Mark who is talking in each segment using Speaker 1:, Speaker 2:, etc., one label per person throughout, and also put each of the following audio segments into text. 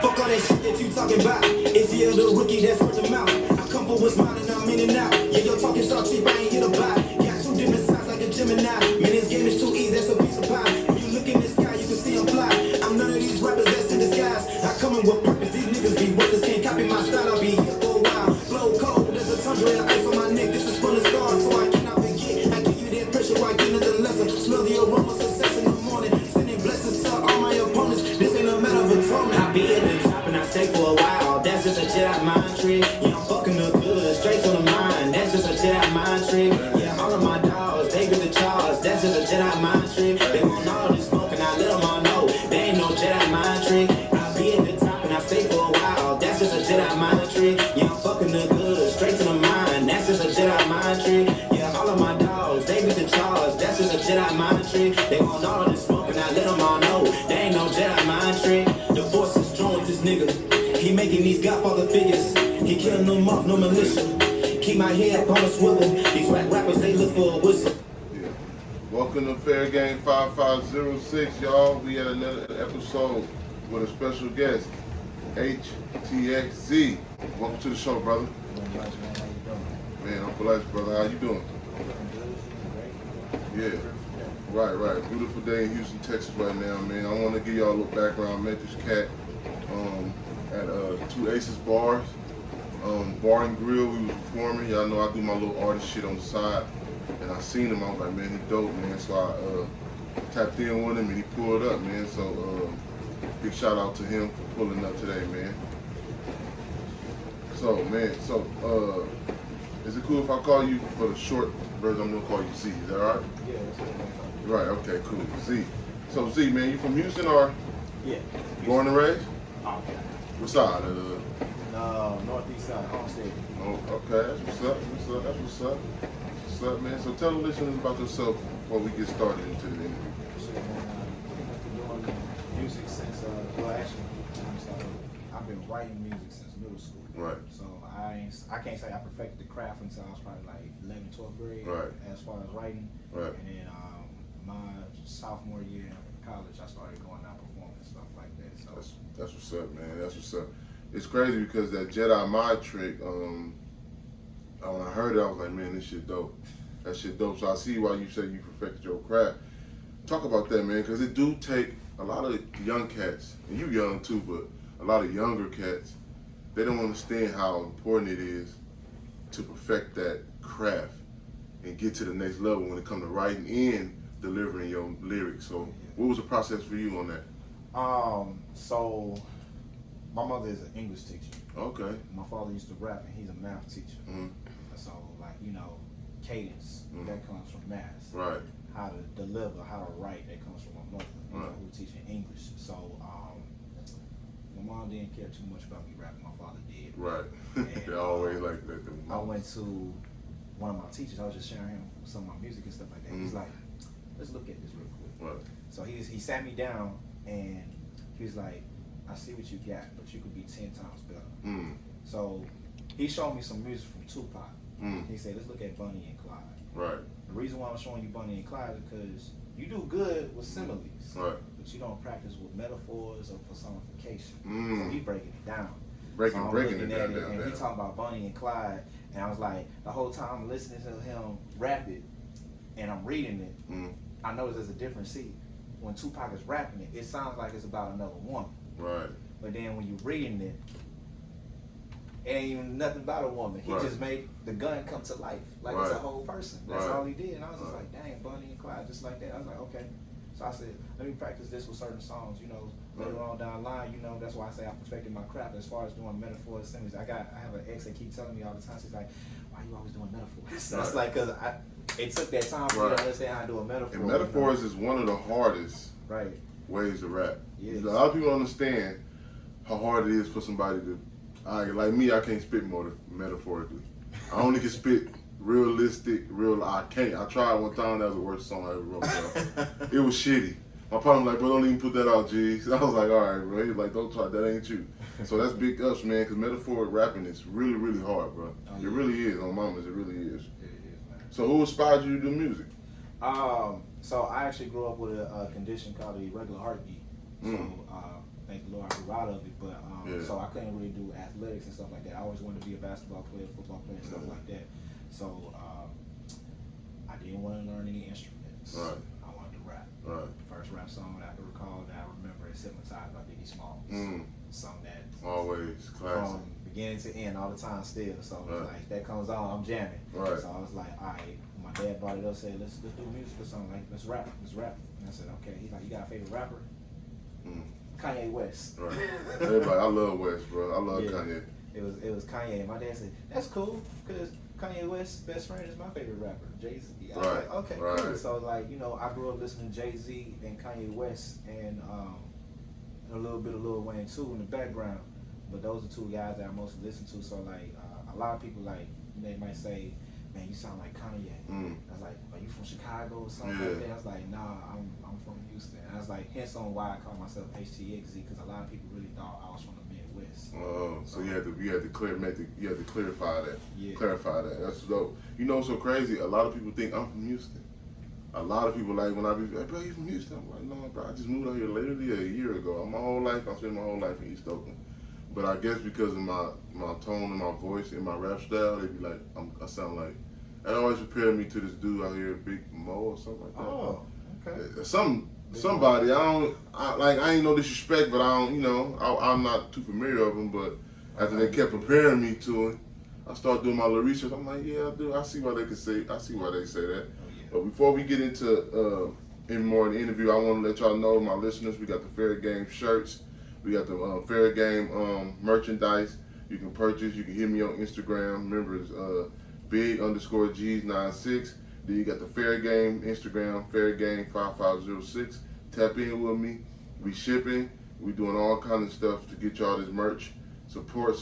Speaker 1: Fuck all that shit that you talking about. It's the other rookie that's worth the mouth. I come for what's mine and I'm in and out. Yeah, your talking start cheap, I ain't here to buy. Got two different sides like a Gemini. Man, this game is too easy, that's a piece of pie. When you look in the sky, you can see I'm fly. I'm none of these rappers that's in disguise. I come in with purpose, these niggas be worthless. Can't copy my style, I'll be here for a while. Flow cold, there's a tundra and ice on my neck. This is from the stars, so I cannot forget. I give you that pressure while I get another lesson. Smell the aroma, success in the morning. Sending blessings to all my opponents. This ain't a matter of atonement. I be at the top and I stay for a while. That's just a Jedi mind trick. Yeah, I'm fucking the good, straight to the mind. That's just a Jedi mind trick. Yeah, all of my dogs, they get the charge. That's just a Jedi mind trick. They want all this smoke and I let them all know. They ain't no Jedi mind trick. I be at the top and I stay for a while. That's just a Jedi mind trick. Yeah, I'm fucking the good, straight to the mind. That's just a Jedi mind trick. Yeah, all of my dogs, they get the charge. That's just a Jedi mind trick. They want all this smoke and I let them all know. They ain't no Jedi mind trick. The force is strong with this nigga. He making these Godfather figures. He killing them off, no militia. Keep my head up on a swivel. These rappers, they look for a whistle.
Speaker 2: Yeah. Welcome to Fairgame 5506, y'all. We had another episode with a special guest, HTXZ. Welcome to the show, brother. Man, I'm blessed, brother. How you doing? Yeah. Right. Beautiful day in Houston, Texas right now, man. I want to give y'all a little background. I met this cat at Two Aces Bars. Bar and Grill, we was performing. Y'all know I do my little artist shit on the side. And I seen him, I was like, man, he dope, man. So I tapped in with him and he pulled up, man. So big shout out to him for pulling up today, man. So, man, is it cool if I call you for the short version? I'm gonna call you Z, is that all right?
Speaker 3: Yeah, that's what I'm
Speaker 2: Right, okay, cool. Z. So Z, man, you from Houston or?
Speaker 3: Yeah.
Speaker 2: Born and raised?
Speaker 3: Oh, okay.
Speaker 2: What side?
Speaker 3: Northeast side, Homestead.
Speaker 2: Oh, okay, that's what's up. That's what's up, man. So tell the listeners about yourself before we get started into the interview.
Speaker 3: Shit, man, I've been doing music since, I've been writing music since middle school.
Speaker 2: Right.
Speaker 3: So I can't say I perfected the craft until I was probably like 11th, 12th grade.
Speaker 2: Right.
Speaker 3: As far as writing.
Speaker 2: Right.
Speaker 3: And then my sophomore year in college, I started going out performing and stuff like that. So
Speaker 2: That's what's up, man. That's what's up. It's crazy because that Jedi mind trick, when I heard it, I was like, man, this shit dope. That shit dope. So I see why you say you perfected your craft. Talk about that, man, because it do take a lot of young cats, and you young too, but a lot of younger cats, they don't understand how important it is to perfect that craft and get to the next level when it comes to writing and delivering your lyrics. So what was the process for you on that?
Speaker 3: So my mother is an English teacher.
Speaker 2: Okay.
Speaker 3: My father used to rap and he's a math teacher.
Speaker 2: Mm-hmm.
Speaker 3: So like, cadence, that comes from math.
Speaker 2: Right.
Speaker 3: How to deliver, how to write, that comes from my mother,
Speaker 2: Right.
Speaker 3: who teaching English. So my mom didn't care too much about me rapping, my father did.
Speaker 2: Right.
Speaker 3: And,
Speaker 2: They always like that.
Speaker 3: I went to one of my teachers, I was just sharing him some of my music and stuff like that. He's like, let's look at this real quick.
Speaker 2: Right.
Speaker 3: So he sat me down and he was like, I see what you got, but you could be 10 times better. So he showed me some music from Tupac. He said, let's look at Bonnie and Clyde.
Speaker 2: Right.
Speaker 3: The reason why I'm showing you Bonnie and Clyde is because you do good with similes,
Speaker 2: Right.
Speaker 3: but you don't practice with metaphors or personification. So he breaking it down.
Speaker 2: Breaking
Speaker 3: so I'm
Speaker 2: it
Speaker 3: looking
Speaker 2: down,
Speaker 3: at it,
Speaker 2: down,
Speaker 3: and
Speaker 2: down.
Speaker 3: he talking about Bonnie and Clyde, and I was like, the whole time I'm listening to him rap it, and I'm reading it, I notice there's a difference. See, when Tupac is rapping it, it sounds like it's about another woman.
Speaker 2: Right.
Speaker 3: But then when you're reading it, it ain't even nothing about a woman. He just made the gun come to life, like it's a whole person. That's all he did. And I was just like, dang, Bonnie and Clyde, just like that. I was like, okay. So I said, let me practice this with certain songs, later on down the line, that's why I say I perfected my craft as far as doing metaphors, similes. I have an ex that keep telling me all the time, she's like, why are you always doing metaphors? That's like, because it took that time for me to understand how to do a metaphor.
Speaker 2: And metaphors is one of the hardest ways to rap.
Speaker 3: Yes.
Speaker 2: A lot of people don't understand how hard it is for somebody to, like me, I can't spit more metaphorically. I only can spit realistic, I can't. I tried one time, that was the worst song I ever wrote, bro. It was shitty. My partner was like, bro, don't even put that out, G. So I was like, all right, bro. He was like, don't try, that ain't you. So that's big ups, man, because metaphoric rapping is really, really hard, bro. It really is, on mamas, it really is.
Speaker 3: It is, man.
Speaker 2: So who inspired you to do music?
Speaker 3: So I actually grew up with a condition called the irregular heartbeat. So thank the Lord, I lot of it, but so I couldn't really do athletics and stuff like that. I always wanted to be a basketball player, football player, and stuff like that. So I didn't want to learn any instruments.
Speaker 2: Right.
Speaker 3: I wanted to rap.
Speaker 2: Right.
Speaker 3: The first rap song that I can recall that I remember is "Hypnotized" by Biggie Smalls. Song that
Speaker 2: Always classic.
Speaker 3: from beginning to end, all the time, still. So it's like that comes on, I'm jamming.
Speaker 2: Right.
Speaker 3: So I was like, all right. My dad brought it up, said, let's do music or something. Like, let's rap. And I said, okay. He's like, you got a favorite rapper? Kanye West.
Speaker 2: Right. Everybody, I love West, bro. I love Kanye.
Speaker 3: It was Kanye. And my dad said, that's cool, because Kanye West's best friend is my favorite rapper, Jay-Z. I was like, okay, cool. So, like, you know, I grew up listening to Jay-Z and Kanye West and a little bit of Lil Wayne, too, in the background. But those are two guys that I mostly listen to. So, like, a lot of people, like, they might say, man, you sound like Kanye. I was like, are you from Chicago or something like that? I was like, nah, I'm from Houston. And I was like, hence on why I call myself HTXZ, because a lot of people really thought I was from the Midwest.
Speaker 2: Oh, so you had to clarify that.
Speaker 3: Yeah.
Speaker 2: Clarify that. That's dope. You know, what's so crazy. A lot of people think I'm from Houston. A lot of people like when I be like, bro, you from Houston? I'm like, no, bro, I just moved out here literally a year ago. My whole life, I spent my whole life in East Oakland. But I guess because of my tone and my voice and my rap style, they be like, I sound like. That always prepared me to this dude out here, Big Mo or something like that.
Speaker 3: Oh, okay.
Speaker 2: Somebody, I ain't no disrespect, but I don't, you know, I'm not too familiar of him. But after they kept preparing me to it, I started doing my little research. I'm like, yeah, I do. I see why they say that. But before we get into in more in the interview, I want to let y'all know, my listeners, we got the Fairgame shirts. We got the Fairgame merchandise. You can purchase. You can hit me on Instagram. Remember, it's big_G's96. Then you got the Fairgame Instagram, Fairgame5506. Tap in with me. We shipping. We doing all kind of stuff to get y'all this merch. Support.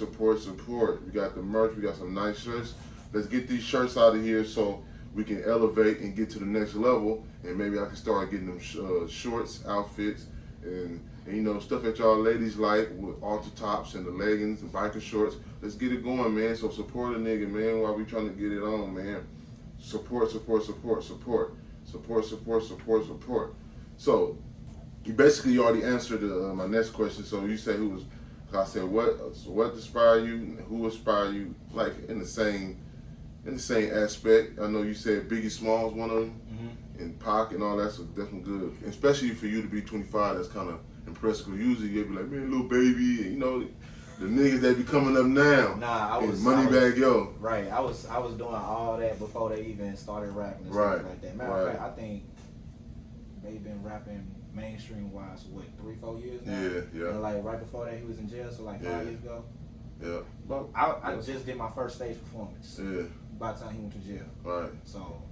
Speaker 2: We got the merch. We got some nice shirts. Let's get these shirts out of here so we can elevate and get to the next level. And maybe I can start getting them shorts, outfits, and you know, stuff that y'all ladies like with altar tops and the leggings and biker shorts. Let's get it going, man. So support a nigga, man, while we trying to get it on, man. Support. So you basically already answered my next question. So you said I said what inspired you and who inspired you, like in the same aspect. I know you said Biggie Smalls one of them, and Pac and all that, so definitely good. Especially for you to be 25, that's kind of impressive. Usually you'd be like, man, little baby, and you know, the niggas that be coming up now.
Speaker 3: Nah, I was
Speaker 2: Moneybag Yo.
Speaker 3: Right, I was doing all that before they even started rapping and stuff like that. Matter of fact, I think they've been rapping mainstream wise for what, 3-4 years now.
Speaker 2: Yeah.
Speaker 3: And like right before that, he was in jail, so like 5 years ago.
Speaker 2: Yeah.
Speaker 3: But I just did my first stage performance.
Speaker 2: Yeah.
Speaker 3: By the time he went to jail.
Speaker 2: Right.
Speaker 3: So,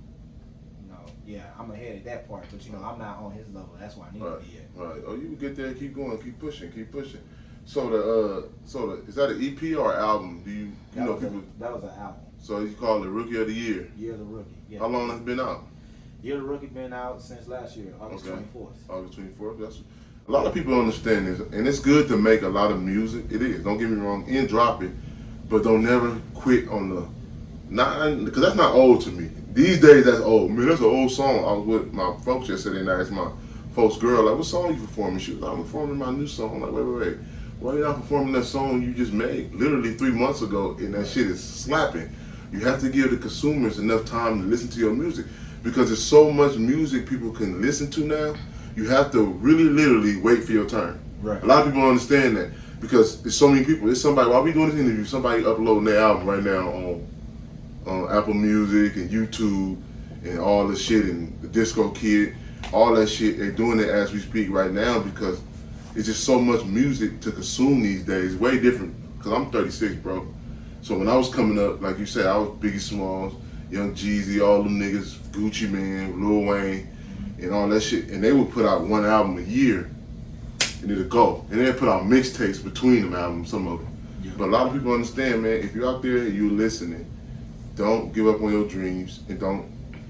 Speaker 3: you know, yeah, I'm ahead at that part, but you know, I'm not on his level. That's why I need to be at.
Speaker 2: Right. Oh, you get there, keep going, keep pushing. So is that an EP or album? Do you know people?
Speaker 3: That was an album.
Speaker 2: So you call it Rookie of the Year.
Speaker 3: Year of the Rookie. Yeah.
Speaker 2: How long has it been out?
Speaker 3: Year of the Rookie been out since last year, August 24th.
Speaker 2: August 24th. That's a lot of people understand this, and it's good to make a lot of music. It is. Don't get me wrong, and drop it, but don't never quit on the. Not because that's not old to me. These days that's old. Man, that's an old song. I was with my folks yesterday night. It's my folks' girl. Like, what song you performing? She was like, I'm performing my new song. I'm like, wait. Why you not performing that song you just made literally 3 months ago, and that shit is slapping? You have to give the consumers enough time to listen to your music, because there's so much music people can listen to now. You have to really literally wait for your turn.
Speaker 3: Right.
Speaker 2: A lot of people don't understand that, because there's so many people. There's somebody, while we doing this interview, somebody uploading their album right now on Apple Music and YouTube and all this shit, and the Disco Kid, all that shit. They're doing it as we speak right now, because it's just so much music to consume these days. Way different, because I'm 36, bro. So when I was coming up, like you said, I was Biggie Smalls, Young Jeezy, all them niggas, Gucci Man, Lil Wayne, and all that shit. And they would put out one album a year, and it'd go. And they'd put out mixtapes between them albums, some of them. Yeah. But a lot of people understand, man, if you're out there and you're listening, don't give up on your dreams, and don't,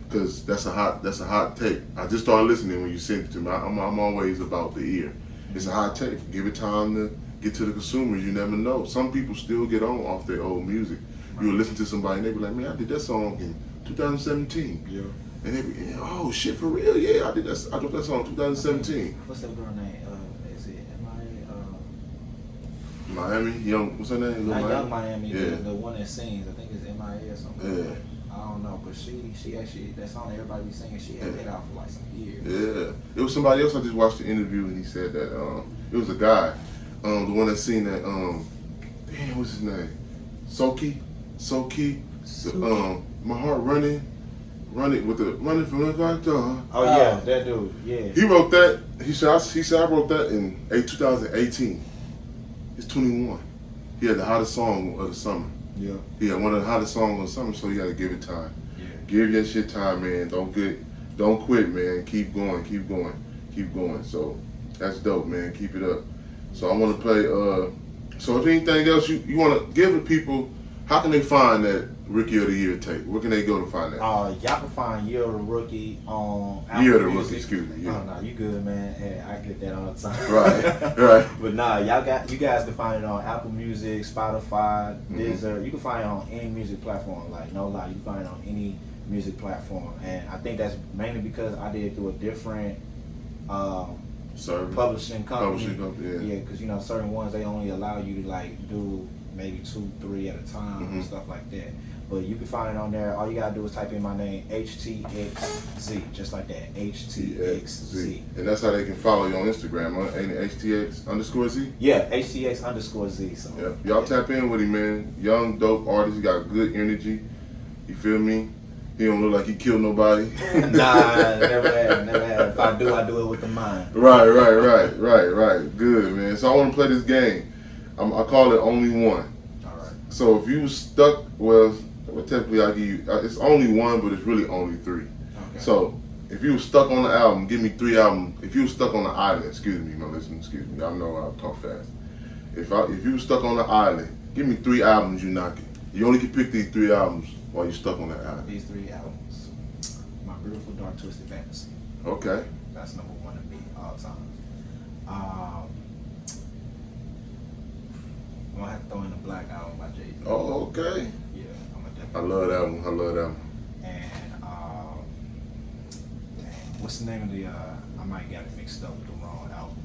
Speaker 2: because that's a hot take. I just started listening when you sent it to me. I'm always about the ear. It's a hot take. Give it time to get to the consumers. You never know. Some people still get on off their old music. You'll listen to somebody and they be like, man, I did that song in 2017. Yeah. And they be, oh shit, for real? Yeah, I did that. I did that song in 2017.
Speaker 3: What's that girl name? Is it
Speaker 2: Miami, what's her name?
Speaker 3: Not Young Miami,
Speaker 2: Yeah.
Speaker 3: the one that sings. I think it's MIA or something.
Speaker 2: Yeah.
Speaker 3: I don't know, but she actually, that song that everybody be singing, she had it out for like some years.
Speaker 2: Yeah. It was somebody else I just watched the interview and he said that it was a guy, the one that seen that damn, what's his name? Soki. My heart running from the back door.
Speaker 3: Oh yeah, that dude. Yeah.
Speaker 2: He wrote that. He said I wrote that in 2018. He's 21. He had the hottest song of the summer.
Speaker 3: Yeah.
Speaker 2: He had one of the hottest songs of the summer, so you gotta give it time.
Speaker 3: Yeah.
Speaker 2: Give your shit time, man. Don't quit, man. Keep going. So that's dope, man. Keep it up. So I want to play. So if anything else you want to give the people, how can they find that Rookie of the Year tape? Where can they go to find that?
Speaker 3: Y'all can find Year of the Rookie on Apple
Speaker 2: Year of the
Speaker 3: Music.
Speaker 2: Rookie, excuse me. Yeah.
Speaker 3: Oh no, you good, man. Hey, I get that all the time.
Speaker 2: Right.
Speaker 3: But nah, you guys can find it on Apple Music, Spotify, Deezer. You can find it on any music platform. Like no lie, you can find it on any music platform. And I think that's mainly because I did it through a different publishing company. Yeah, because certain ones they only allow you to like do maybe 2, 3 at a time and stuff like that. But you can find it on there. All you gotta do is type in my name, HTXZ, just like that, HTXZ.
Speaker 2: And that's how they can follow you on Instagram, huh? Ain't it HTX_Z?
Speaker 3: Yeah, HTX_Z. So
Speaker 2: yeah, y'all tap in with him, man. Young, dope artist. He got good energy. You feel me? He don't look like he killed nobody.
Speaker 3: Nah, never had. If I do it with the mind.
Speaker 2: Right. Good, man. So I want to play this game. I call it Only One.
Speaker 3: All right.
Speaker 2: So if you stuck, well, technically I give you, it's only one, but it's really only 3.
Speaker 3: Okay.
Speaker 2: So if you were stuck on the album, give me 3 albums. If you were stuck on the island, excuse me, my listeners, excuse me. I know I talk fast. If you were stuck on the island, give me 3 albums you knocking. You only can pick these 3 albums while you're stuck on that island.
Speaker 3: These 3 albums. My Beautiful Dark Twisted Fantasy.
Speaker 2: Okay.
Speaker 3: That's number 1 to me all time. I'm gonna have to throw in the Black Album by Jay-Z.
Speaker 2: Oh, okay.
Speaker 3: Yeah, I'm gonna definitely.
Speaker 2: I love that one.
Speaker 3: And what's the name of the? I might get it mixed up with the wrong album.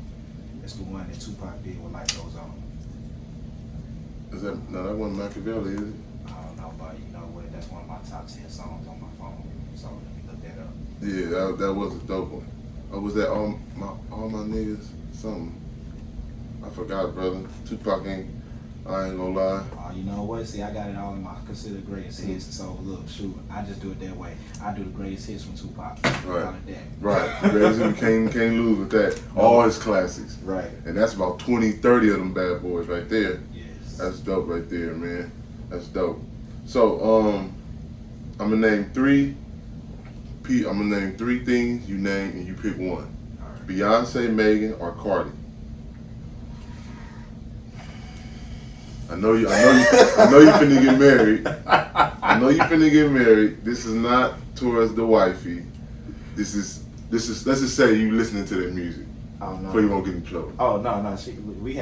Speaker 3: It's the one that Tupac did with Life Goes On.
Speaker 2: Is that no? That wasn't Machiavelli, is it?
Speaker 3: I don't know, but you know what? That's one of my top 10 songs on my phone. So let me look that up.
Speaker 2: Yeah, that was a dope one. Or was that all my niggas? Something. I forgot, brother. Tupac ain't. I ain't gonna lie.
Speaker 3: You know what? See, I got it all in my considered greatest hits. So look, shoot, I just do it that way. I do the greatest hits from Tupac.
Speaker 2: Right.
Speaker 3: That.
Speaker 2: Right. Greatest we can't lose with that. All his classics.
Speaker 3: Right.
Speaker 2: And that's about 20, 30 of them bad boys right there.
Speaker 3: Yes.
Speaker 2: That's dope right there, man. That's dope. So I'm gonna name 3 things you name and you pick one.
Speaker 3: All right.
Speaker 2: Beyonce, Megan, or Cardi. I know you finna get married. I know you finna get married. This is not towards the wifey. This is let's just say you listening to that music.
Speaker 3: Oh no.
Speaker 2: So you won't get in trouble.
Speaker 3: Oh no. We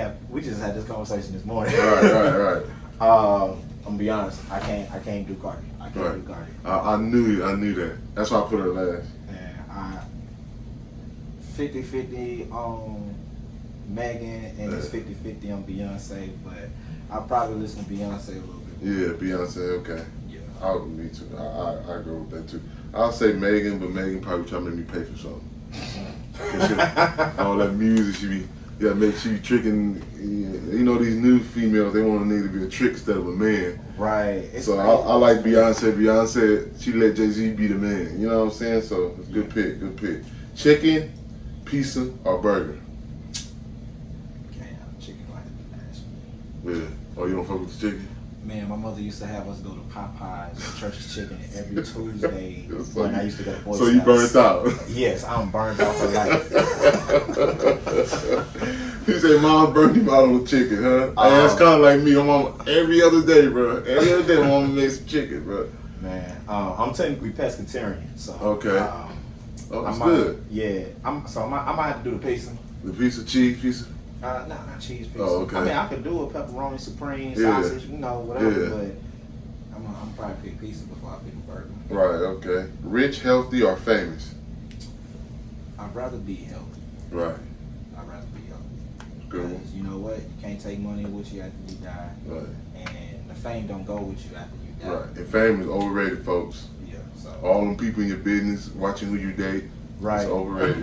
Speaker 3: just had this conversation this morning.
Speaker 2: Right.
Speaker 3: I'm gonna be honest. I can't do Cardi. I can't do Cardi.
Speaker 2: I knew that. That's why I put her last.
Speaker 3: And I 50-50 on Megan and it's 50-50 on Beyonce, but I'll probably listen to Beyonce a little bit more.
Speaker 2: Yeah, Beyonce. Okay.
Speaker 3: Yeah.
Speaker 2: Me too. I go with that too. I'll say Megan, but Megan probably try to make me pay for something. All that music she be tricking. You know these new females, they want a nigga to be a trick instead of a man.
Speaker 3: Right.
Speaker 2: So I like Beyonce. Beyonce, she let Jay-Z be the man. You know what I'm saying? So it's a good pick. Chicken, pizza, or burger?
Speaker 3: Okay, chicken like the last one.
Speaker 2: Yeah. Oh, you don't fuck with the chicken?
Speaker 3: Man, my mother used to have us go to Popeyes, Church's Chicken, every Tuesday when I used to go to Boy
Speaker 2: So you
Speaker 3: Scouts.
Speaker 2: burnt out?
Speaker 3: Yes, I'm burned out for life.
Speaker 2: He said, "Mom burned you out with chicken, huh?" Hey, that's kind of like me. I'm on every other day, bro. Every other day, my mama makes some chicken, bro.
Speaker 3: Man, I'm technically pescatarian, so
Speaker 2: okay. That's good.
Speaker 3: Yeah, I might have to do the pizza.
Speaker 2: The pizza, cheese pizza.
Speaker 3: No, not cheese pizza.
Speaker 2: Oh, okay.
Speaker 3: I mean, I could do a pepperoni supreme, sausage, whatever, but I'm probably pick pizza before I pick a burger.
Speaker 2: Right. Okay. Rich, healthy, or famous?
Speaker 3: I'd rather be healthy.
Speaker 2: Right.
Speaker 3: I'd rather be healthy.
Speaker 2: Good one.
Speaker 3: Because you know what? what? You can't take money with you after you die.
Speaker 2: Right.
Speaker 3: And the fame don't go with you after you die.
Speaker 2: Right. And fame is overrated, folks.
Speaker 3: Yeah. So
Speaker 2: All them people in your business watching who you date.
Speaker 3: right.
Speaker 2: It's overrated.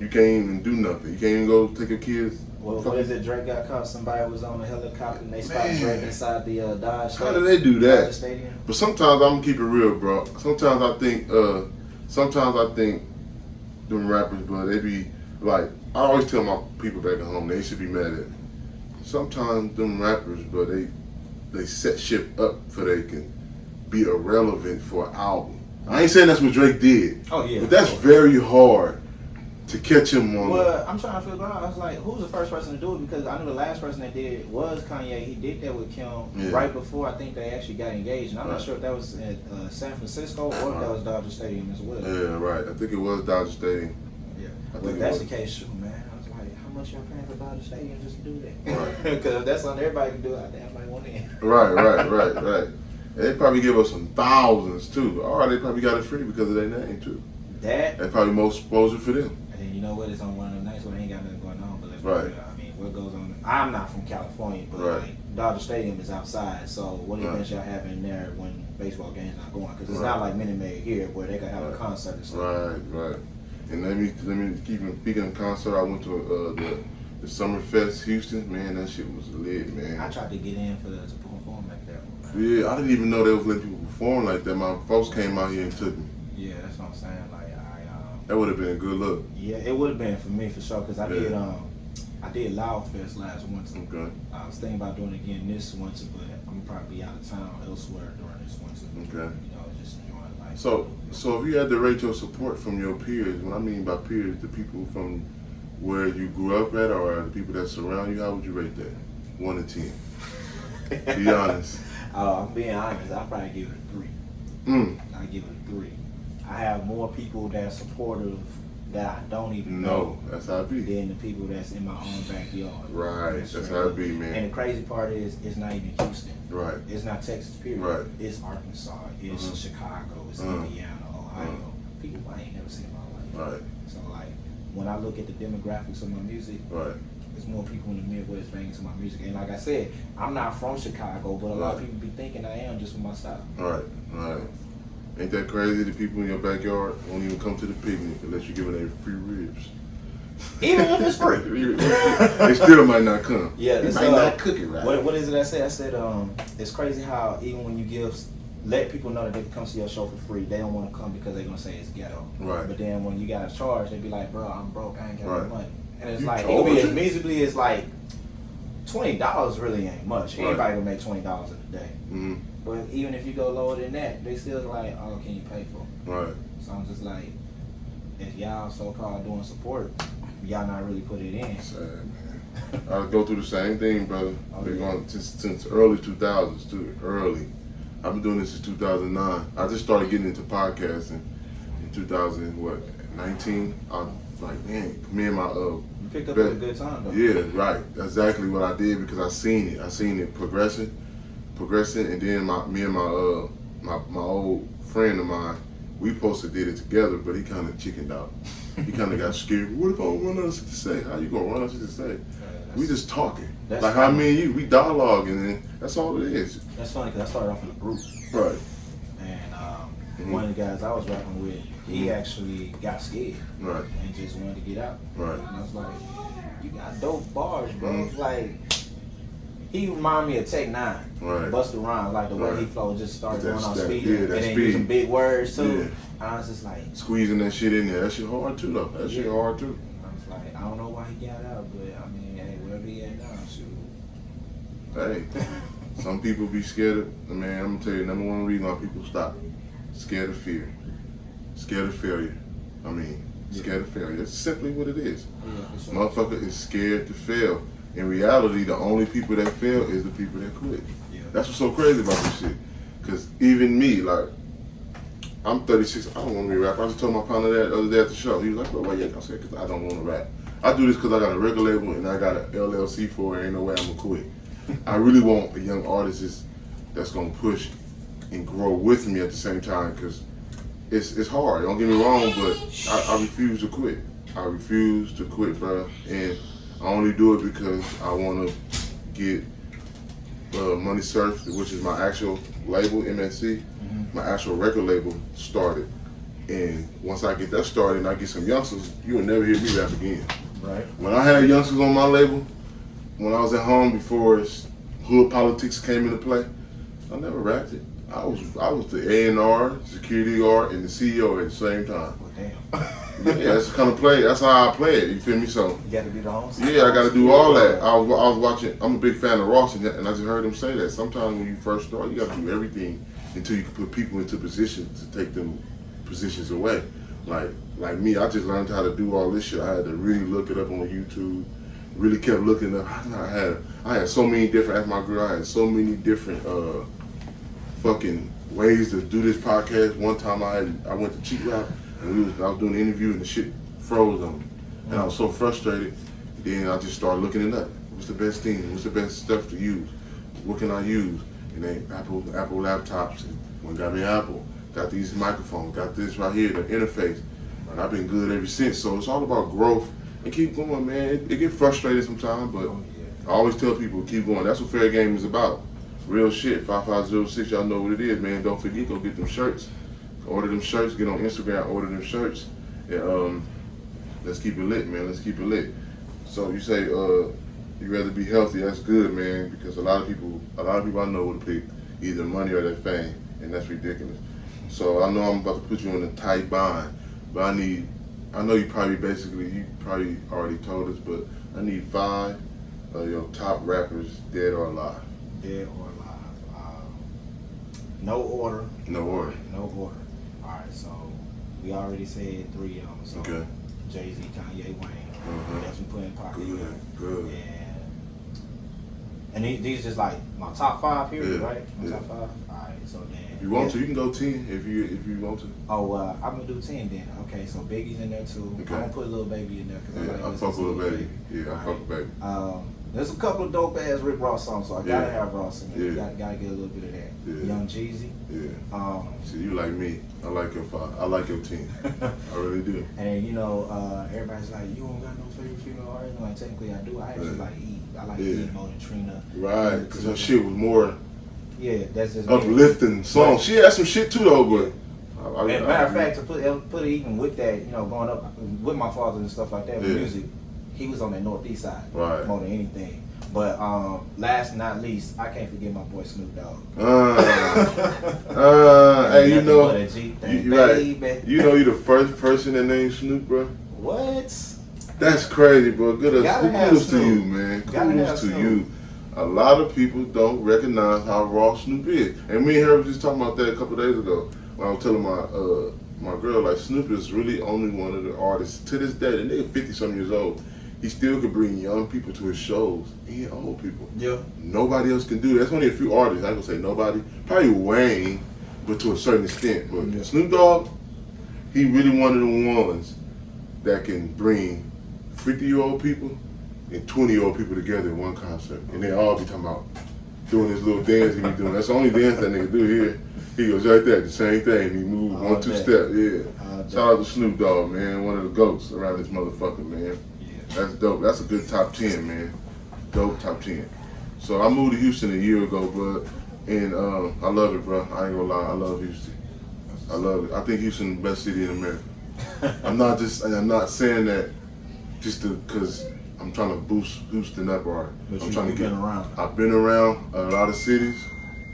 Speaker 2: You can't even do nothing. You can't even go take your kids.
Speaker 3: What is it? Drake got caught. Somebody was on a helicopter and they spotted Drake inside the Dodge
Speaker 2: How
Speaker 3: Stadium.
Speaker 2: do they do that?
Speaker 3: Dodge Stadium.
Speaker 2: But sometimes I'm gonna keep it real, bro. Sometimes I think them rappers, bro, they be like, I always tell my people back at home, they should be mad at me. Sometimes them rappers, bro, they set shit up for they can be irrelevant for an album. I ain't saying that's what Drake did.
Speaker 3: Oh yeah.
Speaker 2: But that's very hard to catch him on.
Speaker 3: Well, I'm trying to figure out. I was like, who's the first person to do it? Because I know the last person that did it was Kanye. He did that with Kim right before I think they actually got engaged. And I'm not sure if that was at San Francisco or if that was Dodger Stadium as well.
Speaker 2: Yeah, right. I think it was Dodger Stadium.
Speaker 3: Yeah.
Speaker 2: I
Speaker 3: Well,
Speaker 2: think
Speaker 3: if that's
Speaker 2: it
Speaker 3: the case, shoot, man. I was like, how much y'all paying for Dodger Stadium just to do that?
Speaker 2: Right.
Speaker 3: Because if that's something everybody can do, I think I might want in.
Speaker 2: Right. And they probably give us some thousands too. Or they probably got it free because of their name too.
Speaker 3: That.
Speaker 2: That's probably more exposure for them.
Speaker 3: And then you know what? It's on one of them nights when they ain't got nothing going on. But let's be
Speaker 2: Right.
Speaker 3: real. I mean, what goes on? I'm not from California, but
Speaker 2: Right.
Speaker 3: like Dodger Stadium is outside. So what events y'all have in there when baseball games not going? Because it's not like Minute Maid here where they could have a concert or something.
Speaker 2: Right. And let me keep speaking of concert. I went to the Summerfest Houston. Man, that shit was lit, man.
Speaker 3: I tried to get in to perform like that.
Speaker 2: Yeah, I didn't even know they was letting people perform like that. My folks came out here and took me.
Speaker 3: Yeah, that's what I'm saying. Like
Speaker 2: That would have been a good look.
Speaker 3: yeah, it would have been for me for sure. Because I did Loud Fest last winter.
Speaker 2: Okay.
Speaker 3: I was thinking about doing it again this winter, but I'm gonna probably be out of town elsewhere during this winter.
Speaker 2: Okay.
Speaker 3: You know, just enjoying life.
Speaker 2: So if you had to rate your support from your peers, what I mean by peers, the people from where you grew up at or the people that surround you, how would you rate that? 1 to 10. Be honest.
Speaker 3: I'm being honest. I'll probably give it a 3. I give it a 3. I have more people that are supportive that I don't even know.
Speaker 2: That's how it be.
Speaker 3: Than the people that's in my own backyard.
Speaker 2: Right. That's how it be, man.
Speaker 3: And the crazy part is, it's not even Houston.
Speaker 2: Right.
Speaker 3: It's not Texas, period.
Speaker 2: Right.
Speaker 3: It's Arkansas. It's Chicago. It's Indiana, Ohio. People I ain't never seen in my life.
Speaker 2: Right.
Speaker 3: So like, when I look at the demographics of my music,
Speaker 2: Right.
Speaker 3: there's more people in the Midwest banging to my music. And like I said, I'm not from Chicago, but a lot of people be thinking I am just with my style.
Speaker 2: Right. Ain't that crazy? The people in your backyard won't even come to the picnic unless you give them free ribs.
Speaker 3: Even if it's free.
Speaker 2: They still might not come.
Speaker 3: Yeah,
Speaker 2: they
Speaker 3: it's,
Speaker 2: might not cook it right.
Speaker 3: What is it I said? I said, it's crazy how even when you let people know that they can come see your show for free, they don't want to come because they're going to say it's ghetto.
Speaker 2: Right.
Speaker 3: But then when you got to charge, they be like, bro, I'm broke, I ain't got no money. And it's
Speaker 2: You
Speaker 3: like, it'll be
Speaker 2: charge?
Speaker 3: as measly as like $20 really ain't much.
Speaker 2: Right.
Speaker 3: Anybody can make $20 in a day.
Speaker 2: Mm-hmm.
Speaker 3: But even if you go lower than that, they still like, oh, can you pay for it?
Speaker 2: Right.
Speaker 3: So I'm just like, if y'all so-called doing support, y'all not really put it in.
Speaker 2: Sad, man. I go through the same thing, brother. Been going since early 2000s too. Early. I've been doing this since 2009. I just started getting into podcasting in 2019. I'm like, man, me and my
Speaker 3: You picked up at a good time though.
Speaker 2: Yeah, right. That's exactly what I did because I seen it. I seen it progressing, and then me and my old friend of mine, we supposed to did it together, but he kind of chickened out. He kind of got scared. What if I don't run out of shit to say? How you gonna run out of shit to say? We just talking. Like how me and you, we dialoguing, and that's all it is.
Speaker 3: That's funny because I started off in a group.
Speaker 2: Right.
Speaker 3: And one of the guys I was rapping with, he actually got scared.
Speaker 2: Right.
Speaker 3: And just wanted to get out.
Speaker 2: Right.
Speaker 3: And I was like, you got dope bars, bro. Like, he reminded me of Tech 9.
Speaker 2: Right.
Speaker 3: Busta Rhymes, like the way he flowed, just started going on speed.
Speaker 2: Yeah,
Speaker 3: and
Speaker 2: that
Speaker 3: then
Speaker 2: speed.
Speaker 3: using big words too.
Speaker 2: Yeah.
Speaker 3: I was just like,
Speaker 2: Squeezing that shit in there. That shit hard too, though. That shit hard too.
Speaker 3: I was like, I don't know why he got out, but I mean, hey, wherever he at now, shoot.
Speaker 2: Hey, some people be scared of, man, I'm gonna tell you, number one reason why people stop. Scared of fear. Scared of failure. I mean, scared of failure. That's simply what it is.
Speaker 3: Yeah, for sure.
Speaker 2: Motherfucker is scared to fail. In reality, the only people that fail is the people that quit.
Speaker 3: Yeah.
Speaker 2: That's what's so crazy about this shit. Cause even me, like, I'm 36, I don't want to be a rapper. I just told my partner that the other day at the show. He was like, well, why you? I said, cause I don't want to rap. I do this cause I got a record label and I got an LLC for it. Ain't no way I'm gonna quit. I really want a young artist that's gonna push and grow with me at the same time, cause it's hard. Don't get me wrong, but I refuse to quit. I refuse to quit, bro. And I only do it because I want to get Money Surf, which is my actual label, MSC, my actual record label, started. And once I get that started and I get some youngsters, you will never hear me rap again.
Speaker 3: Right.
Speaker 2: When I had youngsters on my label, when I was at home before hood politics came into play, I never rapped it. I was the A&R, security guard, and the CEO at the same time.
Speaker 3: Well, damn.
Speaker 2: Yeah, that's the kind of play. That's how I play it. You feel me? So
Speaker 3: You got to be the home.
Speaker 2: yeah, I got to do all that. I was watching. I'm a big fan of Ross, and I just heard him say that. Sometimes when you first start, you got to do everything until you can put people into positions to take them positions away. Like me, I just learned how to do all this shit. I had to really look it up on YouTube. Really kept looking up. I had so many different. As my girl, I had so many different fucking ways to do this podcast. One time I went to Cheat Rap and I was doing an interview and the shit froze on me, and I was so frustrated. Then I just started looking it up. What's the best thing? What's the best stuff to use? What can I use? And then Apple laptops. And one got me Apple. Got these microphones. Got this right here, the interface. And I've been good ever since. So it's all about growth and keep going, man. It get frustrated sometimes, but I always tell people keep going. That's what Fairgame is about. Real shit. 5506. Y'all know what it is, man. Don't forget, go get them shirts. Order them shirts. Get on Instagram. Order them shirts. And let's keep it lit, man. Let's keep it lit. So you say you rather be healthy. That's good, man. Because a lot of people I know would pick either money or that fame, and that's ridiculous. So I know I'm about to put you in a tight bind, but I know you probably already told us, but I need 5 of your top rappers, dead or alive.
Speaker 3: Dead or alive. No order.
Speaker 2: No order.
Speaker 3: No order. All right, so we already said 3 of them. So
Speaker 2: Okay.
Speaker 3: Jay-Z, Kanye, Wayne. Definitely put in pocket.
Speaker 2: Good.
Speaker 3: And these just like my top 5 here, right? My
Speaker 2: Yeah.
Speaker 3: top 5. All right, so then.
Speaker 2: If you want to, you can go 10 if you want to.
Speaker 3: Oh, I'm gonna do 10 then. Okay, so Biggie's in there too.
Speaker 2: Okay.
Speaker 3: I'm gonna put Lil Baby in there because
Speaker 2: I fuck with a baby. Yeah, I fuck with baby.
Speaker 3: There's a couple of dope ass Rick Ross songs, so I gotta have Ross in there.
Speaker 2: Yeah.
Speaker 3: Gotta get a little bit of that.
Speaker 2: Yeah.
Speaker 3: Young Jeezy.
Speaker 2: Yeah. See, you like me. I like your 5. I like your 10. I really do.
Speaker 3: And you know, everybody's like, you don't got no favorite female artist. Like technically, I do. I actually like Eve. I like Eve more than Trina.
Speaker 2: Right, because her shit was more
Speaker 3: that's just
Speaker 2: uplifting song. She had some shit too though, but
Speaker 3: matter of fact, to put it even with that, you know, growing up with my father and stuff like that with music, he was on that Northeast side more than anything. But last but not least, I can't forget my boy Snoop Dogg.
Speaker 2: Hey, you know,
Speaker 3: baby.
Speaker 2: You know, you the first person that named Snoop, bro.
Speaker 3: What?
Speaker 2: That's crazy, bro. Kudos to you, man.
Speaker 3: Kudos
Speaker 2: to you. A lot of people don't recognize how raw Snoop is, and me and her were just talking about that a couple days ago when I was telling my girl, like, Snoop is really only one of the artists to this day. The nigga 50-something years old. He still could bring young people to his shows and old people.
Speaker 3: Yeah.
Speaker 2: Nobody else can do that. There's only a few artists. I ain't gonna say nobody. Probably Wayne, but to a certain extent. But Snoop Dogg, he really one of the ones that can bring 50-year-old people and 20-year-old people together in one concert. And they all be talking about doing this little dance he be doing. That's the only dance that nigga do here. He goes right there, the same thing. He moves 1, 2 steps. Yeah. Shout out to Snoop Dogg, man. One of the goats around this motherfucker, man. That's dope. That's a good top 10, man. Dope top 10. So I moved to Houston a year ago, bro, and I love it, bro. I ain't gonna lie, I love Houston. I love it. I think Houston the best city in America. I'm not saying that just because I'm trying to boost Houston up, or I'm trying to get around. I've been around a lot of cities,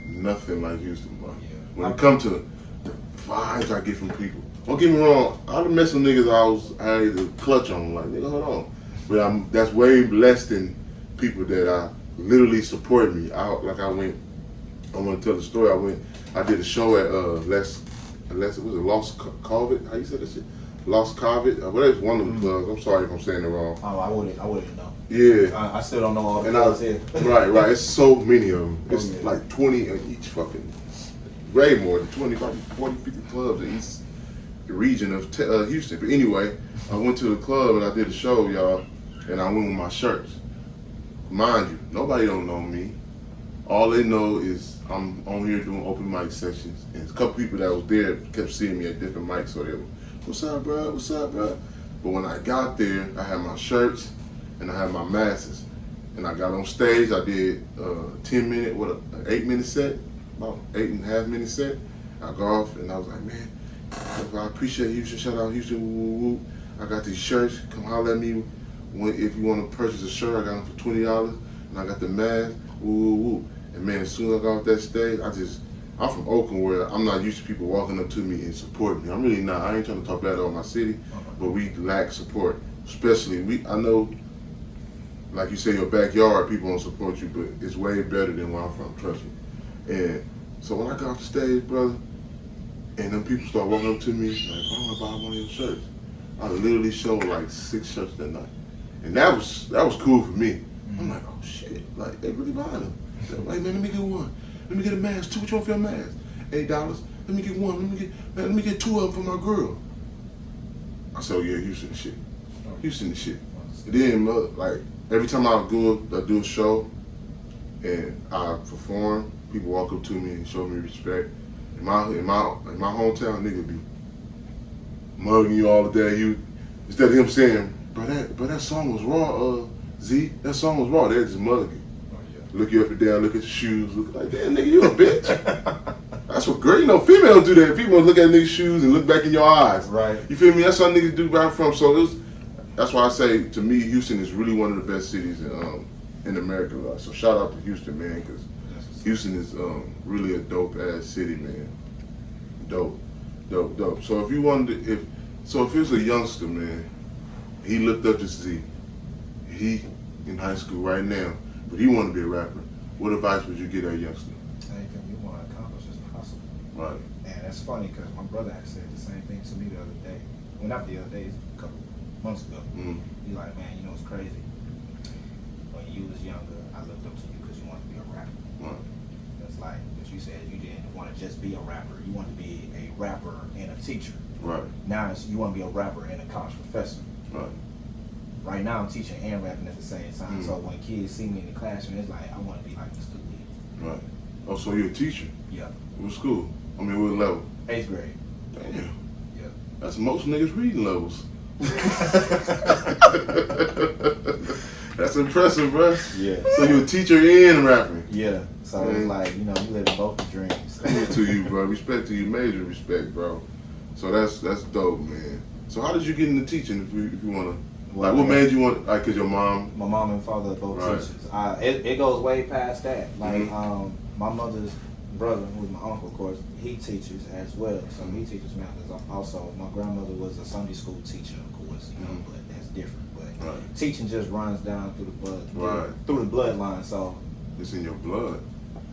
Speaker 2: nothing like Houston, bro. Yeah. When it comes to the vibes I get from people. Don't get me wrong, I done met some niggas I had to clutch on, like, nigga, hold on. But that's way less than people that literally support me. I want to tell the story. I did a show at Lost Covid. How you say that shit? Lost Covid. Well, that's one of the clubs. I'm sorry if I'm saying it wrong.
Speaker 3: Oh, I wouldn't know.
Speaker 2: Yeah.
Speaker 3: I still don't know all the clubs here.
Speaker 2: Right. It's so many of them. It's like 20 in each fucking, way more than 20, probably 40, 50 clubs in each region of Houston. But anyway, I went to the club and I did a show, y'all, and I went with my shirts. Mind you, nobody don't know me. All they know is I'm on here doing open mic sessions, and a couple people that was there kept seeing me at different mics, so they were, what's up, bro? What's up, bro? But when I got there, I had my shirts, and I had my masters. And I got on stage, I did 10-minute, an 8-minute set, about 8.5-minute set. I go off and I was like, man, I appreciate Houston, shout out Houston, woo, woo, woo. I got these shirts, come holler at me if you want to purchase a shirt. I got them for $20, and I got the mask, woo, woo, woo. And man, as soon as I got off that stage, I'm from Oakland, where I'm not used to people walking up to me and supporting me. I'm really not. I ain't trying to talk bad about my city, but we lack support. Especially, I know, like you say, your backyard, people don't support you, but it's way better than where I'm from, trust me. And so when I got off the stage, brother, and then people start walking up to me, like, I want to buy one of your shirts. I literally showed like 6 shirts that night. And that was cool for me. I'm like, oh shit, like, they really buying them. Like, man, let me get one. Let me get a mask too. What you want for your mask? $8. Let me get one. Let me get 2 of them for my girl. I said, oh yeah, Houston the shit. Houston the shit. And then, like, every time I do a show and I perform, people walk up to me and show me respect. In my hometown, nigga be mugging you all the day. Instead of him saying, but that song was raw, Z. That song was raw. They just mug you. Look you up and down, look at your shoes, look like, damn nigga, you a bitch. That's what great, females do that. People look at niggas' shoes and look back in your eyes.
Speaker 3: Right.
Speaker 2: You feel me? That's how niggas do where I'm from. So that's why I say, to me, Houston is really one of the best cities in America. So shout out to Houston, man, because Houston is really a dope ass city, man. Dope. So if you wanted to, if it was a youngster, man, he looked up to Z. He in high school right now, but he wanted to be a rapper. What advice would you give that youngster?
Speaker 3: Anything you want to accomplish is possible.
Speaker 2: Right.
Speaker 3: And that's funny because my brother had said the same thing to me the other day. Well, not the other day, a couple months ago. He's like, man, you know it's crazy. When you was younger, I looked up to you because you wanted to be a rapper.
Speaker 2: Right.
Speaker 3: It's like what you said, you didn't want to just be a rapper. You want to be a rapper and a teacher.
Speaker 2: Right.
Speaker 3: Now you want to be a rapper and a college professor.
Speaker 2: Right.
Speaker 3: Right now I'm teaching and rapping at the same time. So when kids see me in the classroom, it's like, I want to be like Mr. Lee.
Speaker 2: Right. Oh, so you're a teacher?
Speaker 3: Yeah.
Speaker 2: What school? I mean, what level?
Speaker 3: 8th grade.
Speaker 2: Damn.
Speaker 3: Yeah.
Speaker 2: That's most niggas' reading levels. That's impressive, bro.
Speaker 3: Yeah.
Speaker 2: So you're a teacher and rapping.
Speaker 3: Yeah. So it's like, you know, you living both the dreams.
Speaker 2: Respect to you, bro. Respect to you. Major respect, bro. So that's dope, man. So how did you get into teaching, if you want to? Like, what made you want, like, cause your mom?
Speaker 3: My mom and father are both teachers. It goes way past that. Like, my mother's brother, who's my uncle, of course, he teaches as well. So he teaches math. Also, my grandmother was a Sunday school teacher, of course, you know, but that's different. But teaching just runs down through the blood, through the bloodline. So
Speaker 2: it's in your blood,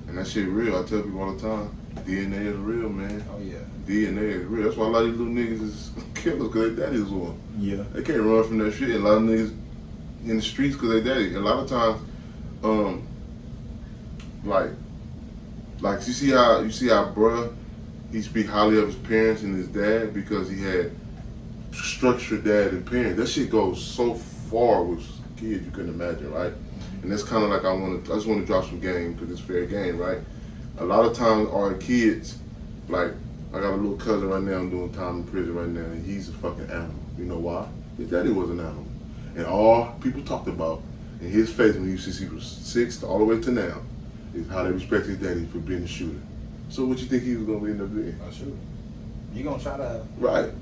Speaker 2: and that shit real. I tell people all the time, DNA is real, man.
Speaker 3: Oh yeah.
Speaker 2: DNA is real. That's why a lot of these little niggas is killers, because their daddy's one.
Speaker 3: Yeah.
Speaker 2: They can't run from that shit. A lot of niggas in the streets because they daddy. A lot of times, like you see how bruh, he speak highly of his parents and his dad because he had structured dad and parents. That shit goes so far with kids you couldn't imagine, right? And that's kind of like I just want to drop some game because it's fair game, right? A lot of times our kids, like, I got a little cousin right now, I'm doing time in prison right now, and he's a fucking animal. You know why? His daddy was an animal. And all people talked about in his face when since he was 6 all the way to now is how they respect his daddy for being a shooter. So what you think he was going to end up being?
Speaker 3: A shooter. You're going to try to...
Speaker 2: Right.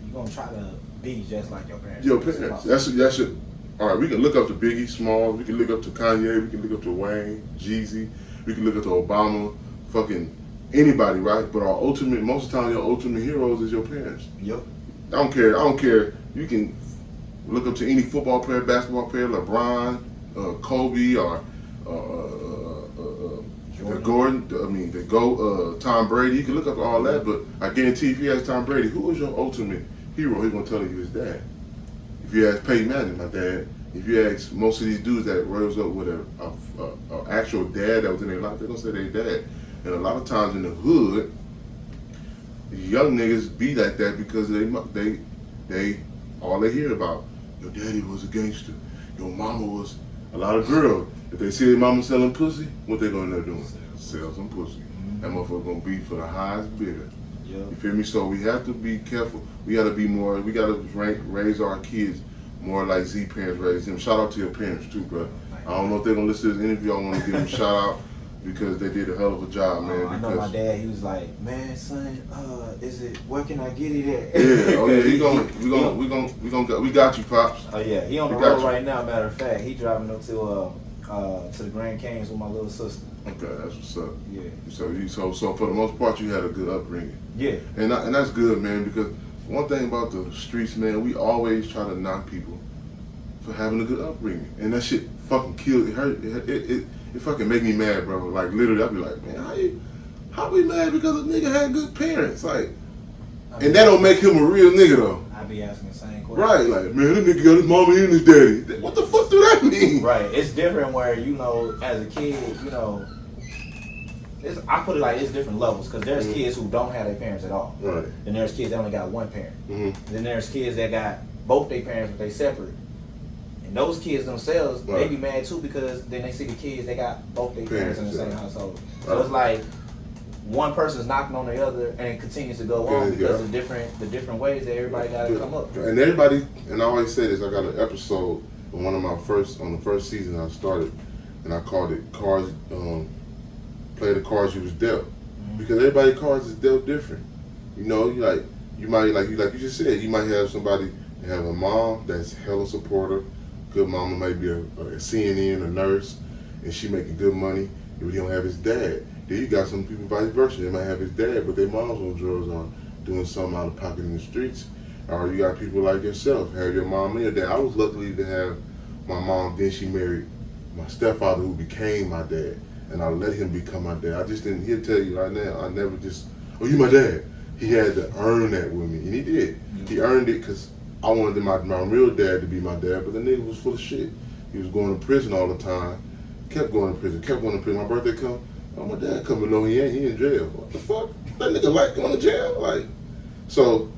Speaker 3: You're going to try to be just like your parents.
Speaker 2: Your parents. That's it. All right, we can look up to Biggie Smalls, we can look up to Kanye, we can look up to Wayne, Jeezy, we can look up to Obama, fucking anybody, right? But most of the time, your ultimate heroes is your parents.
Speaker 3: Yep.
Speaker 2: I don't care. You can look up to any football player, basketball player, LeBron, Kobe, or Tom Brady. You can look up all that, but I guarantee if you ask Tom Brady, who is your ultimate hero, he's gonna tell you his dad. If you ask Peyton Manning, my dad. If you ask most of these dudes that rose up with a actual dad that was in their life, they're gonna say their dad. And a lot of times in the hood, young niggas be like that because they all they hear about, your daddy was a gangster, your mama was, a lot of girls, if they see their mama selling pussy, what they gonna end up doing? Sell some pussy. That motherfucker gonna be for the highest bidder. Yep. You feel me? So we have to be careful. We gotta be more, we gotta raise our kids more like Z parents raised him. Shout out to your parents too, bro. I don't know if they're gonna listen to this interview. I want to give them a shout out because they did a hell of a job, man.
Speaker 3: I know my dad. He was like, "Man, son, is it? Where can I get it at?"
Speaker 2: Yeah, oh yeah, we got you, pops.
Speaker 3: Oh yeah, he on the road right now. Matter of fact, he driving up to the Grand Canyons with my little sister.
Speaker 2: Okay, that's what's up.
Speaker 3: Yeah.
Speaker 2: So for the most part, you had a good upbringing.
Speaker 3: Yeah.
Speaker 2: And that's good, man. Because one thing about the streets, man, we always try to knock people for having a good upbringing, and that shit fucking killed. It hurt. It fucking make me mad, bro. Like literally, I'll be like, man, how we mad because a nigga had good parents? Like, and that don't make him a real nigga though.
Speaker 3: I be asking the same question.
Speaker 2: Right, like, man, that nigga got his mama and his daddy. What the fuck do that mean?
Speaker 3: Right. It's different where, you know, as a kid, you know, I put it like it's different levels because there's kids who don't have their parents at all.
Speaker 2: Right.
Speaker 3: Then there's kids that only got one parent. Then there's kids that got both their parents but they separate. And those kids themselves, they be mad too because then they see the kids, they got both their parents in the same household. So it's like one person's knocking on the other and it continues to go on because of the different ways that everybody got to come up.
Speaker 2: And everybody, and I always say this, I got an episode on on the first season I started, and I called it Cards, Play the Cards You Was Dealt. Because everybody's cards is dealt different. You know, you might like you just said, you might have somebody that have a mom that's hella supportive. Good mama might be a CNN, a nurse, and she making good money, but he don't have his dad. Then you got some people vice versa. They might have his dad, but their mom's on drugs or doing something out of pocket in the streets. Or you got people like yourself, have your mom and your dad. I was lucky to have my mom, then she married my stepfather who became my dad. And I let him become my dad. I just didn't, he'll tell you right now, I never just, oh, you my dad. He had to earn that with me, and he did. He earned it because I wanted my real dad to be my dad, but the nigga was full of shit. He was going to prison all the time, kept going to prison. My birthday come, oh, my dad coming, no, he ain't, he in jail. What the fuck? That nigga like going to jail? Like, so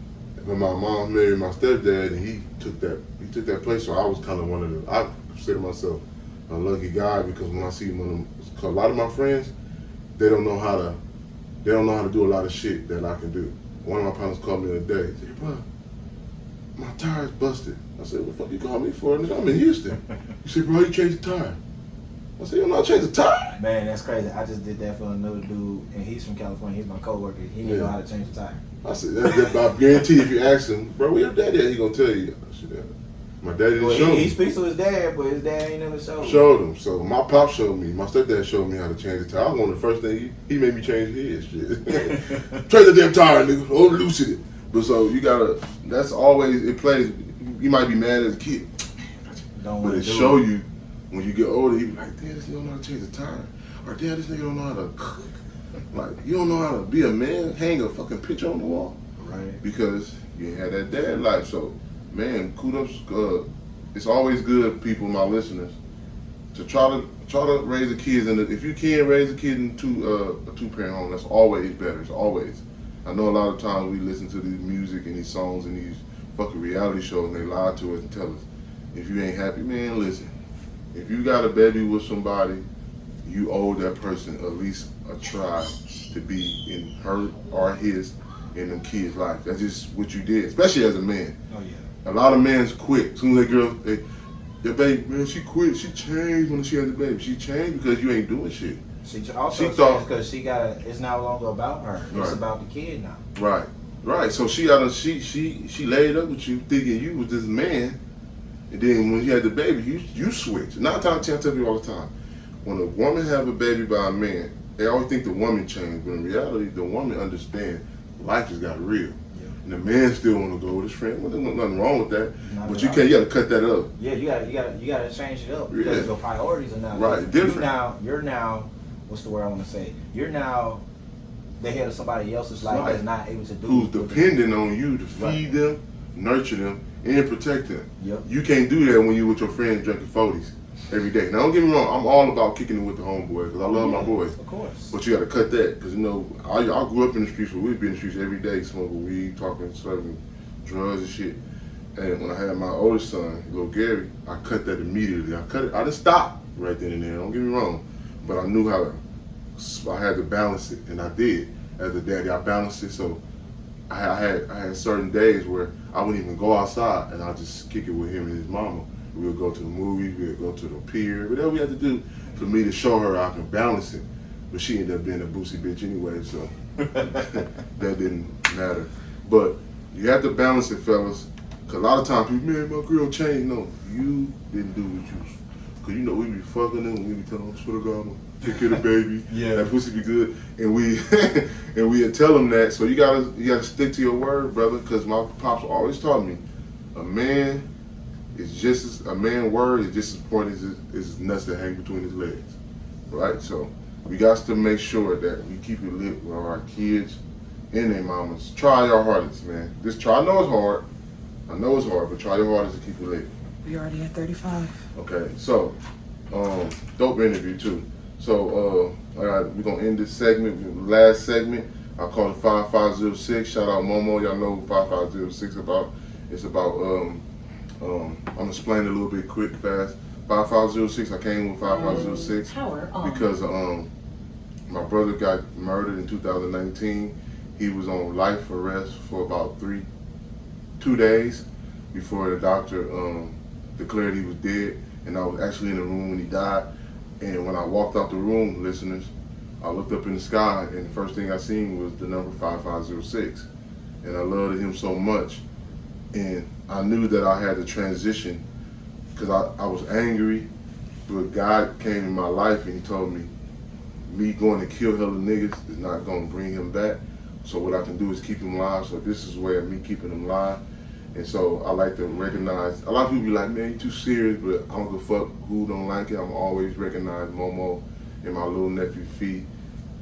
Speaker 2: when my mom married my stepdad, and he took that place, so I was kind of one of the, I consider myself a lucky guy because when I see one of them, cause a lot of my friends, they don't know how to do a lot of shit that I can do. One of my partners called me the other day. He said, bro, my tire's busted. I said, what the fuck you call me for? Nigga, I'm in Houston. He said, bro, you changed the tire. I said, you don't know how to change the tire?
Speaker 3: Man, that's crazy. I just did that for another dude, and he's from California. He's my coworker. He didn't know how to change the tire.
Speaker 2: I said, I guarantee if you ask him, bro, where your daddy at? He gonna tell you. I said, my daddy didn't show me.
Speaker 3: He speaks to his dad, but his dad ain't never showed him.
Speaker 2: Showed him. So my pop showed me. My stepdad showed me how to change the tire. I was one of the first thing he made me change his shit. Change the damn tire, nigga. Oh, loosen it. But so you gotta. That's always it plays. You might be mad as a kid, but it show you when you get older. You be like, damn, this nigga don't know how to change the tire, or damn, this nigga don't know how to cook. Like you don't know how to be a man, hang a fucking picture on the wall,
Speaker 3: right? Because
Speaker 2: you had that dad life. So. Man, kudos. It's always good, people, my listeners, to try to raise the kids. And if you can raise a kid in a two-parent home, that's always better. It's always. I know a lot of times we listen to these music and these songs and these fucking reality shows, and they lie to us and tell us, if you ain't happy, man, listen. If you got a baby with somebody, you owe that person at least a try to be in her or his in them kids' life. That's just what you did, especially as a man.
Speaker 3: Oh yeah.
Speaker 2: A lot of men's quit. As soon as that girl, your baby, man, she quit. She changed when she had the baby. She changed because you ain't doing shit.
Speaker 3: She also changed because it's no longer about her. It's about the kid now.
Speaker 2: Right. So she laid up with you thinking you was this man, and then when you had the baby, you switched. 9 times 10, I tell people all the time, when a woman have a baby by a man, they always think the woman changed, but in reality, the woman understands life just got real. And the man still want to go with his friend. Well, there's nothing wrong with that. But you got to cut that up.
Speaker 3: Yeah, you got to change it up because your priorities are now
Speaker 2: different.
Speaker 3: You're now, what's the word I want to say? You're now the head of somebody else's life that's not able to do.
Speaker 2: Who's dependent on you to feed them, nurture them, and protect them.
Speaker 3: Yep.
Speaker 2: You can't do that when you with your friends drinking 40s every day. Now, don't get me wrong. I'm all about kicking it with the homeboys because I love my boys.
Speaker 3: Of course.
Speaker 2: But you got to cut that because, I grew up in the streets where we'd be in the streets every day smoking weed, talking, serving drugs and shit. And when I had my oldest son, little Gary, I cut that immediately. I didn't stop right then and there. Don't get me wrong. But I knew I had to balance it, and I did. As a daddy, I balanced it. So I had certain days where I wouldn't even go outside, and I'd just kick it with him and his mama. We would go to the movies, we would go to the pier, whatever we had to do for me to show her I can balance it. But she ended up being a boosie bitch anyway, so that didn't matter. But you have to balance it, fellas, because a lot of times people, man, my girl changed. No, you didn't do what you was. Because you know, we be fucking them, and we be telling them, swear to God, I'm gonna take care of the baby.
Speaker 3: Yeah.
Speaker 2: That pussy be good. And we and we tell them that. So you gotta stick to your word, brother, because my pops always taught me, a man word is just as important as his nuts that hang between his legs. Right? So we got to make sure that we keep it lit with our kids and their mamas. Try your hardest, man. I know it's hard. But try your hardest to keep it lit.
Speaker 4: We already at 35.
Speaker 2: Okay, so dope interview too. So we're gonna end this segment. Last segment, I call it 5506. Shout out Momo. Y'all know who 5506 about. It's about I'm gonna explain it a little bit quick, fast. 5506. I came with 5506 because my brother got murdered in 2019. He was on life arrest for about 2 days before the doctor declared he was dead, and I was actually in the room when he died. And when I walked out the room, listeners, I looked up in the sky, and the first thing I seen was the number 5506. And I loved him so much, and I knew that I had to transition because I was angry, but God came in my life and he told me going to kill hella niggas is not going to bring him back. So what I can do is keep him alive. So this is where me keeping him alive. And so I like to recognize, a lot of people be like, man, you too serious, but I don't give a fuck who don't like it. I'm always recognize Momo and my little nephew Fee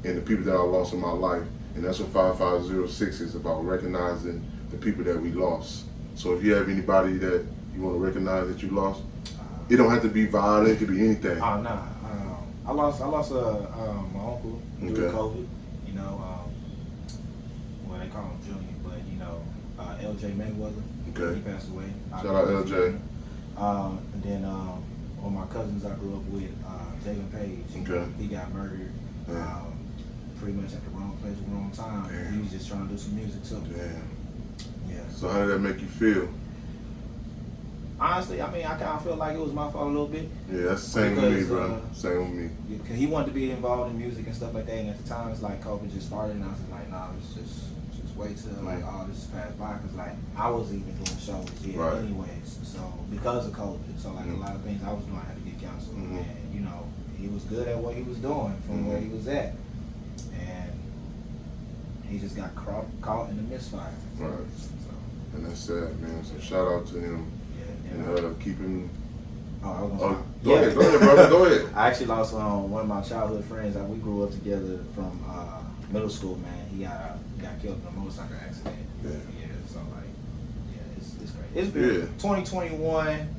Speaker 2: and the people that I lost in my life. And that's what 5506 is about, recognizing the people that we lost. So if you have anybody that you want to recognize that you lost, it don't have to be violent, it could be anything.
Speaker 3: Oh, nah. I lost my uncle due to COVID, you know, well, they call him Junior, but, you know, LJ Mayweather.
Speaker 2: Okay.
Speaker 3: He passed away.
Speaker 2: Shout out LJ.
Speaker 3: And then one of my cousins I grew up with, Jalen Page.
Speaker 2: Okay.
Speaker 3: He got murdered pretty much at the wrong place at the wrong time.
Speaker 2: Damn.
Speaker 3: He was just trying to do some music too.
Speaker 2: Damn.
Speaker 3: Yeah.
Speaker 2: So how did that make you feel?
Speaker 3: Honestly, I mean, I kind of feel like it was my fault a little bit.
Speaker 2: Yeah, that's the same with me, bro. Same with me.
Speaker 3: Because he wanted to be involved in music and stuff like that, and at the time, it's like COVID just started, and I was just like, nah, let's just wait till like all this passed by, because like I wasn't even doing shows yet anyways, so because of COVID, so like a lot of things I was doing I had to get canceled, and you know, he was good at what he was doing from where he was at, and he just got caught in the misfire.
Speaker 2: Right.
Speaker 3: So,
Speaker 2: And that's sad, man. So shout out to him and keep him.
Speaker 3: Go
Speaker 2: ahead, brother, go ahead.
Speaker 3: I actually lost one of my childhood friends that we grew up together from middle school, man. He got killed in a motorcycle accident.
Speaker 2: Yeah.
Speaker 3: So like, it's great. It's been 2021.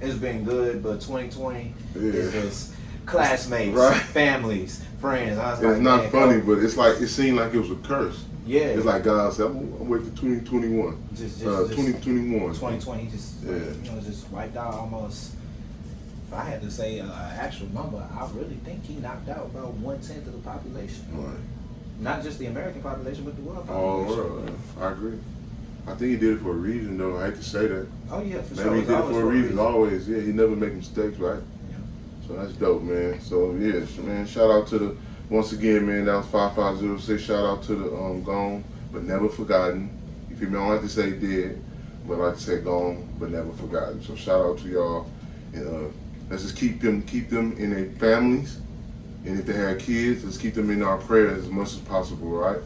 Speaker 3: It's been good, but 2020 is just classmates, families, friends. I was
Speaker 2: it's
Speaker 3: like,
Speaker 2: not funny, but it's like it seemed like it was a curse.
Speaker 3: Yeah.
Speaker 2: It's like God said, I'm waiting for 2021. 2021.
Speaker 3: 2020 just just wiped out almost. If I had to say an actual number, I really think he knocked out about 1/10 of the population.
Speaker 2: Right.
Speaker 3: Not just the American population, but the world
Speaker 2: All
Speaker 3: population.
Speaker 2: world. I agree. I think he did it for a reason, though. I hate to say that.
Speaker 3: Oh yeah, for
Speaker 2: Maybe
Speaker 3: sure.
Speaker 2: he did it for a reason. Always, yeah. He never make mistakes, right?
Speaker 3: Yeah.
Speaker 2: So that's dope, man. So yes, man. Shout out to the once again, man. That was 5506. Shout out to the gone but never forgotten. You feel me? I don't like to say dead, but I like to say gone but never forgotten. So shout out to y'all, and let's just keep them in their families, and if they have kids, let's keep them in our prayers as much as possible, right?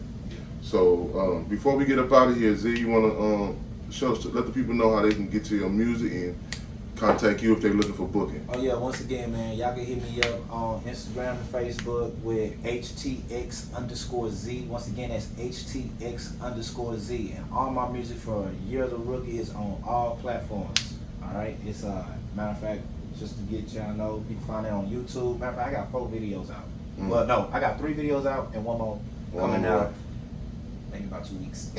Speaker 2: So before we get up out of here, Z, you wanna let the people know how they can get to your music and contact you if they're looking for booking.
Speaker 3: Oh yeah, once again, man, y'all can hit me up on Instagram and Facebook with HTX_Z. Once again, that's HTX_Z. And all my music for Year of the Rookie is on all platforms. Alright? It's matter of fact, just to get y'all know, you can find it on YouTube. Matter of fact, I got 4 videos out. Well, no, I got 3 videos out and one more coming out. Maybe about 2 weeks.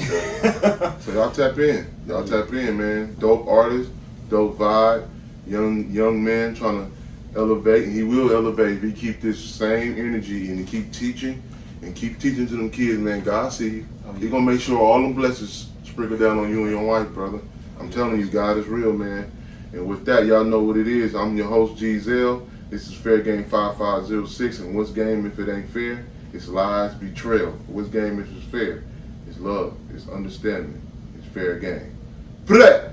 Speaker 2: So y'all tap in. Y'all tap in, man. Dope artist, dope vibe, young man trying to elevate, and he will elevate if he keep this same energy and he keep teaching and keep teaching to them kids, man. God see you.
Speaker 3: Oh, yeah.
Speaker 2: He gonna make sure all them blessings sprinkle down on you and your wife, brother. I'm telling you, God is real, man. And with that, y'all know what it is. I'm your host, GZL. This is Fairgame 5506, and what's game if it ain't fair? It's lies, betrayal. What's game if it's fair? It's love, it's understanding, it's fair game. Play!